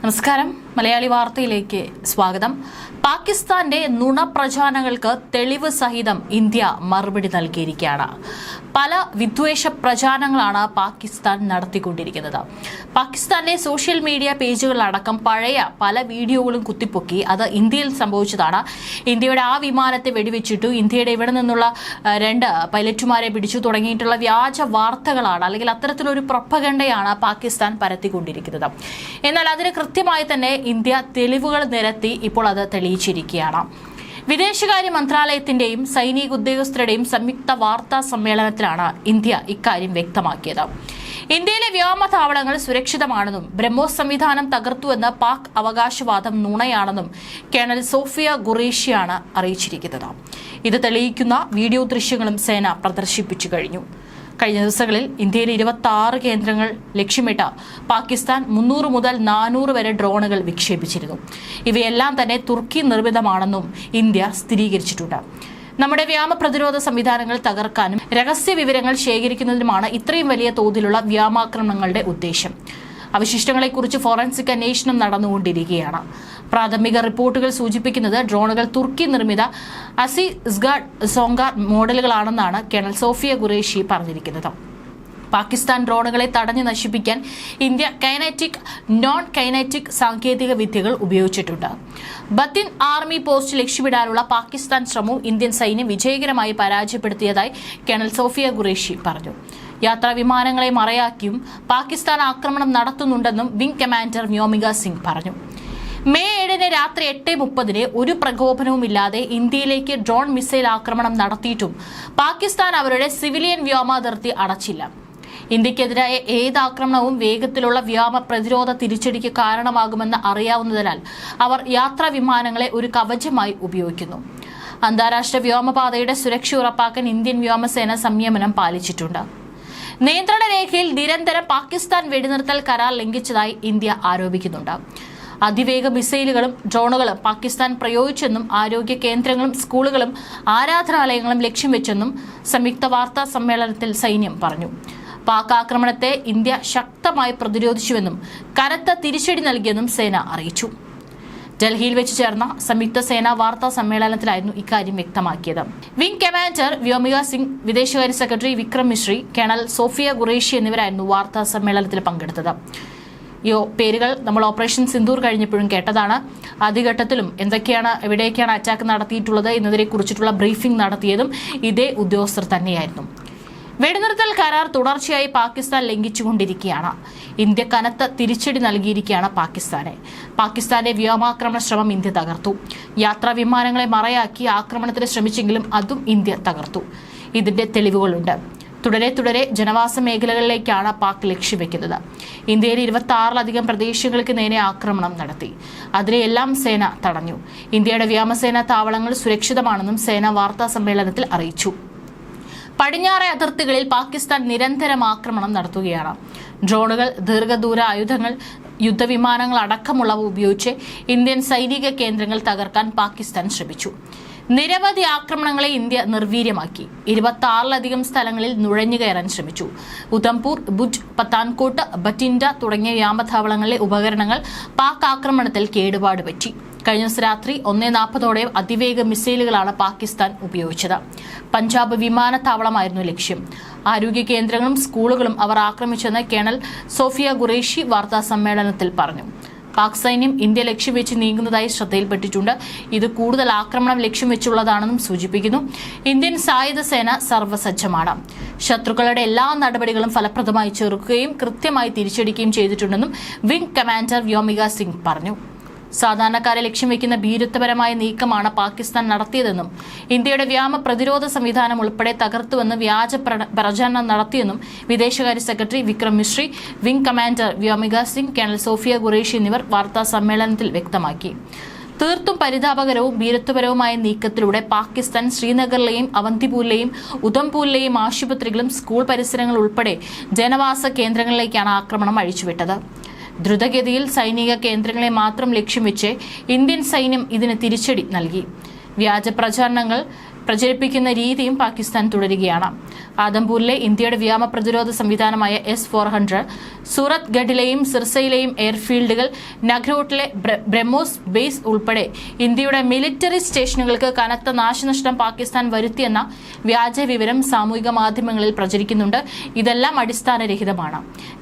നമസ്കാരം. മലയാളി വാർത്തയിലേക്ക് സ്വാഗതം. പാകിസ്ഥാന്റെ നുണപ്രചാരണങ്ങൾക്ക് തെളിവ് സഹിതം ഇന്ത്യ മറുപടി നൽകിയിരിക്കുകയാണ്. പല വിദ്വേഷ പ്രചാരണങ്ങളാണ് പാകിസ്ഥാൻ നടത്തിക്കൊണ്ടിരിക്കുന്നത്. പാകിസ്ഥാന്റെ സോഷ്യൽ മീഡിയ പേജുകളിലടക്കം പഴയ പല വീഡിയോകളും കുത്തിപ്പൊക്കി അത് ഇന്ത്യയിൽ സംഭവിച്ചതാണ്. ഇന്ത്യയുടെ ആ വിമാനത്തെ വെടിവെച്ചിട്ടു, ഇന്ത്യയുടെ ഇവിടെ നിന്നുള്ള 2 പൈലറ്റുമാരെ പിടിച്ചു തുടങ്ങിയിട്ടുള്ള വ്യാജ വാർത്തകളാണ്, അല്ലെങ്കിൽ അത്തരത്തിലൊരു പ്രൊപ്പഗണ്ടയാണ് പാകിസ്ഥാൻ പരത്തിക്കൊണ്ടിരിക്കുന്നത്. എന്നാൽ അതിന് കൃത്യമായി തന്നെ ഇന്ത്യ തെളിവുകൾ നിരത്തി ഇപ്പോൾ അത് തെളിയിച്ചിരിക്കുകയാണ്. വിദേശകാര്യ മന്ത്രാലയത്തിന്റെയും സൈനിക ഉദ്യോഗസ്ഥരുടെയും സംയുക്ത വാർത്താ സമ്മേളനത്തിലാണ് ഇന്ത്യ ഇക്കാര്യം വ്യക്തമാക്കിയത്. ഇന്ത്യയിലെ വ്യോമതാവളങ്ങൾ സുരക്ഷിതമാണെന്നും ബ്രഹ്മോസ് സംവിധാനം തകർത്തുവെന്ന പാക് അവകാശവാദം നുണയാണെന്നും കേണൽ സോഫിയ ഖുറേഷിയാണ് അറിയിച്ചിരിക്കുന്നത്. ഇത് തെളിയിക്കുന്ന വീഡിയോ ദൃശ്യങ്ങളും സേന പ്രദർശിപ്പിച്ചു കഴിഞ്ഞു. കഴിഞ്ഞ ദിവസങ്ങളിൽ ഇന്ത്യയിലെ 26 കേന്ദ്രങ്ങൾ ലക്ഷ്യമിട്ട് പാകിസ്ഥാൻ 300 മുതൽ 400 വരെ ഡ്രോണുകൾ വിക്ഷേപിച്ചിരുന്നു. ഇവയെല്ലാം തന്നെ തുർക്കി നിർമ്മിതമാണെന്നും ഇന്ത്യ സ്ഥിരീകരിച്ചിട്ടുണ്ട്. നമ്മുടെ വ്യോമ പ്രതിരോധ സംവിധാനങ്ങൾ തകർക്കാനും രഹസ്യ വിവരങ്ങൾ ശേഖരിക്കുന്നതിനുമാണ് ഇത്രയും വലിയ തോതിലുള്ള വ്യോമാക്രമണങ്ങളുടെ ഉദ്ദേശം. അവശിഷ്ടങ്ങളെക്കുറിച്ച് ഫോറൻസിക് അന്വേഷണം നടന്നുകൊണ്ടിരിക്കുകയാണ്. പ്രാഥമിക റിപ്പോർട്ടുകൾ സൂചിപ്പിക്കുന്നത് ഡ്രോണുകൾ തുർക്കി നിർമ്മിത അസിസ്ഗാഡ് സോങ്കാർ മോഡലുകളാണെന്നാണ് കേണൽ സോഫിയ ഖുറേഷി പറഞ്ഞിരിക്കുന്നത്. പാകിസ്ഥാൻ ഡ്രോണുകളെ തടഞ്ഞു നശിപ്പിക്കാൻ ഇന്ത്യ കൈനറ്റിക്, നോൺ കൈനറ്റിക് സാങ്കേതിക വിദ്യകൾ ഉപയോഗിച്ചിട്ടുണ്ട്. ബത്തിൻ ആർമി പോസ്റ്റ് ലക്ഷ്യമിടാനുള്ള പാകിസ്ഥാൻ ശ്രമവും ഇന്ത്യൻ സൈന്യം വിജയകരമായി പരാജയപ്പെടുത്തിയതായി കേണൽ സോഫിയ ഖുറേഷി പറഞ്ഞു. യാത്രാ വിമാനങ്ങളെ മറയാക്കിയും പാകിസ്ഥാൻ ആക്രമണം നടത്തുന്നുണ്ടെന്നും വിംഗ് കമാൻഡർ വ്യോമിക സിംഗ് പറഞ്ഞു. മെയ് 7 രാത്രി 8:30 ഒരു പ്രകോപനവുമില്ലാതെ ഇന്ത്യയിലേക്ക് ഡ്രോൺ മിസൈൽ ആക്രമണം നടത്തിയിട്ടും പാകിസ്ഥാൻ അവരുടെ സിവിലിയൻ വ്യോമാതിർത്തി അടച്ചില്ല. ഇന്ത്യക്കെതിരായ ഏത് ആക്രമണവും വേഗത്തിലുള്ള വ്യോമ പ്രതിരോധ തിരിച്ചടിക്ക് കാരണമാകുമെന്ന് അറിയാവുന്നതിനാൽ അവർ യാത്രാ വിമാനങ്ങളെ ഒരു കവചമായി ഉപയോഗിക്കുന്നു. അന്താരാഷ്ട്ര വ്യോമപാതയുടെ സുരക്ഷ ഉറപ്പാക്കാൻ ഇന്ത്യൻ വ്യോമസേന സംയമനം പാലിച്ചിട്ടുണ്ട്. നിയന്ത്രണ രേഖയിൽ നിരന്തരം പാകിസ്ഥാൻ വെടിനിർത്തൽ കരാർ ലംഘിച്ചതായി ഇന്ത്യ ആരോപിക്കുന്നുണ്ട്. അതിവേഗ മിസൈലുകളും ഡ്രോണുകളും പാകിസ്ഥാൻ പ്രയോഗിച്ചെന്നും ആരോഗ്യ കേന്ദ്രങ്ങളും സ്കൂളുകളും ആരാധനാലയങ്ങളും ലക്ഷ്യം വെച്ചെന്നും സംയുക്ത വാർത്താ സമ്മേളനത്തിൽ സൈന്യം പറഞ്ഞു. പാക് ആക്രമണത്തെ ഇന്ത്യ ശക്തമായി പ്രതിരോധിച്ചുവെന്നും കനത്ത തിരിച്ചടി നൽകിയെന്നും സേന അറിയിച്ചു. ഡൽഹിയിൽ വെച്ച് ചേർന്ന സംയുക്ത സേനാ വാർത്താ സമ്മേളനത്തിലായിരുന്നു ഇക്കാര്യം വ്യക്തമാക്കിയത്. വിംഗ് കമാൻഡർ വ്യോമിക സിംഗ്, വിദേശകാര്യ സെക്രട്ടറി വിക്രം മിശ്രി, കേണൽ സോഫിയ ഖുറേഷി എന്നിവരായിരുന്നു വാർത്താ സമ്മേളനത്തിൽ പങ്കെടുത്തത്. ഈ പേരുകൾ നമ്മൾ ഓപ്പറേഷൻ സിന്ദൂർ കഴിഞ്ഞപ്പോഴും കേട്ടതാണ്. ആദ്യഘട്ടത്തിലും എവിടെയൊക്കെയാണ് അറ്റാക്ക് നടത്തിയിട്ടുള്ളത് എന്നതിനെ കുറിച്ചിട്ടുള്ള ബ്രീഫിംഗ് നടത്തിയതും ഇതേ ഉദ്യോഗസ്ഥർ തന്നെയായിരുന്നു. വെടിനിർത്തൽ കരാർ തുടർച്ചയായി പാകിസ്ഥാൻ ലംഘിച്ചുകൊണ്ടിരിക്കുകയാണ്. ഇന്ത്യ കനത്ത തിരിച്ചടി നൽകിയിരിക്കുകയാണ് പാകിസ്ഥാനെ. പാകിസ്ഥാന്റെ വ്യോമാക്രമണ ശ്രമം ഇന്ത്യ തകർത്തു. യാത്രാ വിമാനങ്ങളെ മറയാക്കി ആക്രമണത്തിന് ശ്രമിച്ചെങ്കിലും അതും ഇന്ത്യ തകർത്തു. ഇതിന്റെ തെളിവുകളുണ്ട്. തുടരെ ജനവാസ മേഖലകളിലേക്കാണ് പാക് ലക്ഷ്യം വെക്കുന്നത്. ഇന്ത്യയിൽ 26-ലധികം പ്രദേശങ്ങൾക്ക് നേരെ ആക്രമണം നടത്തി. അതിനെയെല്ലാം സേന തടഞ്ഞു. ഇന്ത്യയുടെ വ്യോമസേന താവളങ്ങൾ സുരക്ഷിതമാണെന്നും സേന വാർത്താ സമ്മേളനത്തിൽ അറിയിച്ചു. പടിഞ്ഞാറെ അതിർത്തികളിൽ പാകിസ്ഥാൻ നിരന്തരം ആക്രമണം നടത്തുകയാണ്. ഡ്രോണുകൾ, ദീർഘദൂര ആയുധങ്ങൾ, യുദ്ധവിമാനങ്ങൾ അടക്കമുള്ളവ ഉപയോഗിച്ച് ഇന്ത്യൻ സൈനിക കേന്ദ്രങ്ങൾ തകർക്കാൻ പാകിസ്ഥാൻ ശ്രമിച്ചു. നിരവധി ആക്രമണങ്ങളെ ഇന്ത്യ നിർവീര്യമാക്കി. 26-ലധികം സ്ഥലങ്ങളിൽ നുഴഞ്ഞുകയറാൻ ശ്രമിച്ചു. ഉധംപൂർ, ഭുജ്, പത്താൻകോട്ട്, ബറ്റിൻഡ തുടങ്ങിയ വ്യോമതാവളങ്ങളിലെ ഉപകരണങ്ങൾ പാക് ആക്രമണത്തിൽ കേടുപാട് പറ്റി. കഴിഞ്ഞ ദിവസം രാത്രി 1:40 അതിവേഗ മിസൈലുകളാണ് പാകിസ്ഥാൻ ഉപയോഗിച്ചത്. പഞ്ചാബ് വിമാനത്താവളമായിരുന്നു ലക്ഷ്യം. ആരോഗ്യ കേന്ദ്രങ്ങളും സ്കൂളുകളും അവർ ആക്രമിച്ചെന്ന് കേണൽ സോഫിയ ഖുറേഷി വാർത്താ സമ്മേളനത്തിൽ പറഞ്ഞു. പാക് സൈന്യം ഇന്ത്യ ലക്ഷ്യം വെച്ച് നീങ്ങുന്നതായി ശ്രദ്ധയിൽപ്പെട്ടിട്ടുണ്ട്. ഇത് കൂടുതൽ ആക്രമണം ലക്ഷ്യം വെച്ചുള്ളതാണെന്നും സൂചിപ്പിക്കുന്നു. ഇന്ത്യൻ സായുധ സേന സർവ്വസജ്ജമാണ്. ശത്രുക്കളുടെ എല്ലാ നടപടികളും ഫലപ്രദമായി ചെറുക്കുകയും കൃത്യമായി തിരിച്ചടിക്കുകയും ചെയ്തിട്ടുണ്ടെന്നും വിംഗ് കമാൻഡർ വ്യോമിക സിംഗ് പറഞ്ഞു. സാധാരണക്കാരെ ലക്ഷ്യം വെക്കുന്ന ഭീരുത്വപരമായ നീക്കമാണ് പാകിസ്ഥാൻ നടത്തിയതെന്നും ഇന്ത്യയുടെ വ്യോമ പ്രതിരോധ സംവിധാനം ഉൾപ്പെടെ തകർത്തുവെന്ന് വ്യാജ പ്രചാരണം നടത്തിയെന്നും വിദേശകാര്യ secretary Vikram Misri, wing commander Vyomika Singh, colonel Sofiya Qureshi എന്നിവർ വാർത്താ സമ്മേളനത്തിൽ വ്യക്തമാക്കി. തീർത്തും പരിതാപകരവും ഭീരുത്വപരവുമായ നീക്കത്തിലൂടെ പാകിസ്ഥാൻ ശ്രീനഗറിലെയും അവന്തിപൂരിലെയും ഉധംപൂരിലെയും ആശുപത്രികളും സ്കൂൾ പരിസരങ്ങൾ ഉൾപ്പെടെ ജനവാസ കേന്ദ്രങ്ങളിലേക്കാണ് ആക്രമണം അഴിച്ചുവിട്ടത്. ദ്രുതഗതിയിൽ സൈനിക കേന്ദ്രങ്ങളെ മാത്രം ലക്ഷ്യം വെച്ച് ഇന്ത്യൻ സൈന്യം ഇതിന് തിരിച്ചടി നൽകി. വ്യാജ പ്രചാരണങ്ങൾ പ്രചരിപ്പിക്കുന്ന രീതിയും പാകിസ്ഥാൻ തുടരുകയാണ്. ആദംപൂരിലെ ഇന്ത്യയുടെ വ്യോമ പ്രതിരോധ സംവിധാനമായ S-400, സൂറത്ത് ഗഡിലെയും സിർസയിലെയും എയർഫീൽഡുകൾ, നഗ്രോട്ടിലെ ബ്രഹ്മോസ് ബേസ് ഉൾപ്പെടെ ഇന്ത്യയുടെ മിലിറ്ററി സ്റ്റേഷനുകൾക്ക് കനത്ത നാശനഷ്ടം പാകിസ്ഥാൻ വരുത്തിയെന്ന വ്യാജ വിവരം സാമൂഹിക മാധ്യമങ്ങളിൽ പ്രചരിക്കുന്നുണ്ട്. ഇതെല്ലാം അടിസ്ഥാനരഹിതമാണ്.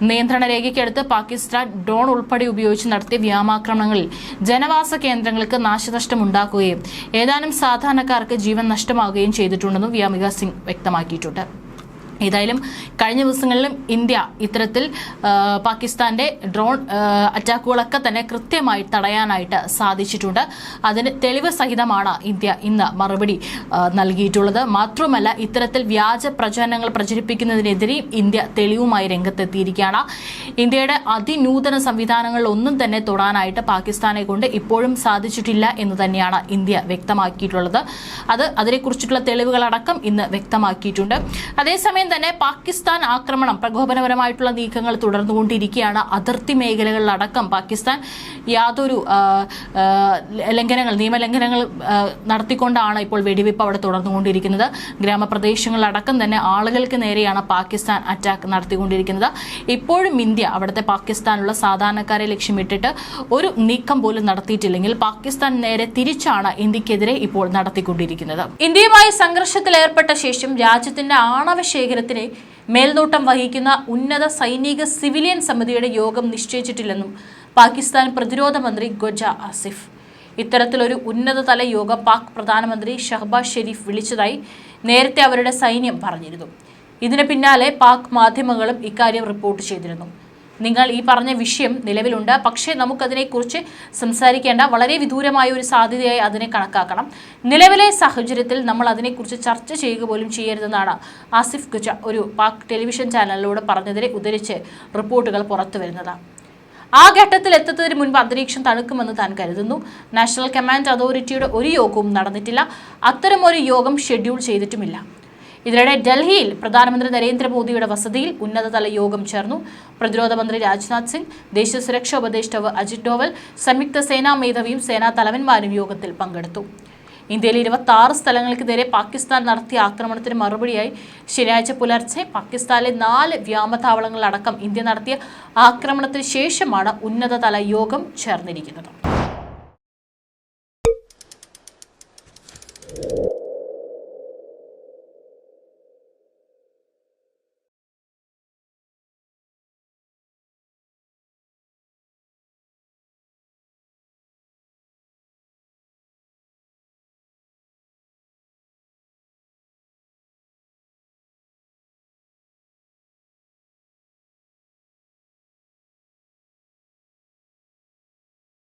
നിയന്ത്രണ രേഖയ്ക്കടുത്ത് പാകിസ്ഥാൻ ഡ്രോൺ ഉൾപ്പെടെ ഉപയോഗിച്ച് നടത്തിയ വ്യോമാക്രമണങ്ങളിൽ ജനവാസ കേന്ദ്രങ്ങൾക്ക് നാശനഷ്ടമുണ്ടാക്കുകയും ഏതാനും സാധാരണക്കാർക്ക് ജീവൻ നഷ്ടമാവുകയും ചെയ്തിട്ടുണ്ടെന്നും വ്യോമിക സിംഗ് വ്യക്തമാക്കിയിട്ടുണ്ട്. ഏതായാലും കഴിഞ്ഞ ദിവസങ്ങളിലും ഇന്ത്യ ഇത്തരത്തിൽ പാകിസ്ഥാന്റെ ഡ്രോൺ അറ്റാക്കുകളൊക്കെ തന്നെ കൃത്യമായി തടയാനായിട്ട് സാധിച്ചിട്ടുണ്ട്. അതിന് തെളിവ് സഹിതമാണ് ഇന്ത്യ ഇന്ന് മറുപടി നൽകിയിട്ടുള്ളത്. മാത്രമല്ല, ഇത്തരത്തിൽ വ്യാജ പ്രചരണങ്ങൾ പ്രചരിപ്പിക്കുന്നതിനെതിരെയും ഇന്ത്യ തെളിവുമായി രംഗത്തെത്തിയിരിക്കുകയാണ്. ഇന്ത്യയുടെ അതിനൂതന സംവിധാനങ്ങളിൽ ഒന്നും തന്നെ തൊടാനായിട്ട് പാകിസ്ഥാനെ കൊണ്ട് ഇപ്പോഴും സാധിച്ചിട്ടില്ല എന്ന് തന്നെയാണ് ഇന്ത്യ വ്യക്തമാക്കിയിട്ടുള്ളത്. അതിനെക്കുറിച്ചിട്ടുള്ള തെളിവുകളടക്കം ഇന്ന് വ്യക്തമാക്കിയിട്ടുണ്ട്. അതേസമയം തന്നെ പാകിസ്ഥാൻ ആക്രമണം, പ്രകോപനപരമായിട്ടുള്ള നീക്കങ്ങൾ തുടർന്നുകൊണ്ടിരിക്കുകയാണ്. അതിർത്തി മേഖലകളിലടക്കം പാകിസ്ഥാൻ യാതൊരു നിയമലംഘനങ്ങൾ നടത്തിക്കൊണ്ടാണ് ഇപ്പോൾ വെടിവെപ്പ് അവിടെ തുടർന്നുകൊണ്ടിരിക്കുന്നത്. ഗ്രാമപ്രദേശങ്ങളിലടക്കം തന്നെ ആളുകൾക്ക് നേരെയാണ് പാകിസ്ഥാൻ അറ്റാക്ക് നടത്തിക്കൊണ്ടിരിക്കുന്നത്. ഇപ്പോഴും ഇന്ത്യ അവിടുത്തെ പാകിസ്ഥാനുള്ള സാധാരണക്കാരെ ലക്ഷ്യമിട്ടിട്ട് ഒരു നീക്കം പോലും നടത്തിയിട്ടില്ലെങ്കിൽ പാകിസ്ഥാൻ നേരെ തിരിച്ചാണ് ഇന്ത്യക്കെതിരെ ഇപ്പോൾ നടത്തിക്കൊണ്ടിരിക്കുന്നത്. ഇന്ത്യയുമായി സംഘർഷത്തിൽ ഏർപ്പെട്ട ശേഷം രാജ്യത്തിന്റെ ആണവ ശേഖരത്തിന് മേൽനോട്ടം വഹിക്കുന്ന ഉന്നത സൈനിക സിവിലിയൻ സമിതിയുടെ യോഗം നിശ്ചയിച്ചിട്ടില്ലെന്നും പാകിസ്ഥാൻ പ്രതിരോധ മന്ത്രി ഖ്വാജ ആസിഫ്. ഇത്തരത്തിലൊരു ഉന്നതതല യോഗം പാക് പ്രധാനമന്ത്രി ഷഹബാസ് ഷെരീഫ് വിളിച്ചതായി നേരത്തെ അവരുടെ സൈന്യം പറഞ്ഞിരുന്നു. ഇതിന് പിന്നാലെ പാക് മാധ്യമങ്ങളും ഇക്കാര്യം റിപ്പോർട്ട് ചെയ്തിരുന്നു. നിങ്ങൾ ഈ പറഞ്ഞ വിഷയം നിലവിലുണ്ട്, പക്ഷേ നമുക്കതിനെക്കുറിച്ച് സംസാരിക്കേണ്ട വളരെ വിദൂരമായ ഒരു സാധ്യതയായി അതിനെ കണക്കാക്കണം. നിലവിലെ സാഹചര്യത്തിൽ നമ്മൾ അതിനെക്കുറിച്ച് ചർച്ച ചെയ്യുക പോലും ചെയ്യരുതെന്നാണ് ആസിഫ് ഖ്വാജ ഒരു പാക് ടെലിവിഷൻ ചാനലിലൂടെ പറഞ്ഞതിനെ ഉദ്ധരിച്ച് റിപ്പോർട്ടുകൾ പുറത്തുവരുന്നത്. ആ ഘട്ടത്തിൽ എത്തുന്നതിന് മുൻപ് അന്തരീക്ഷം തണുക്കുമെന്ന് താൻ കരുതുന്നു. നാഷണൽ കമാൻഡ് അതോറിറ്റിയുടെ ഒരു യോഗവും നടന്നിട്ടില്ല. അത്തരമൊരു യോഗം ഷെഡ്യൂൾ ചെയ്തിട്ടുമില്ല. ഇതിനിടെ ഡൽഹിയിൽ പ്രധാനമന്ത്രി നരേന്ദ്രമോദിയുടെ വസതിയിൽ ഉന്നതതല യോഗം ചേർന്നു. പ്രതിരോധ മന്ത്രി രാജ്നാഥ് സിംഗ്, ദേശീയ സുരക്ഷാ ഉപദേഷ്ടാവ് അജിത് ഡോവൽ, സംയുക്ത സേനാ മേധാവിയും സേനാ തലവന്മാരും യോഗത്തിൽ പങ്കെടുത്തു. ഇന്ത്യയിലെ 26 സ്ഥലങ്ങൾക്ക് നേരെ പാകിസ്ഥാൻ നടത്തിയ ആക്രമണത്തിന് മറുപടിയായി ശനിയാഴ്ച പുലർച്ചെ പാകിസ്ഥാനിലെ 4 വ്യോമതാവളങ്ങളിലടക്കം ഇന്ത്യ നടത്തിയ ആക്രമണത്തിന് ശേഷമാണ് ഉന്നതതല യോഗം ചേർന്നിരിക്കുന്നത്.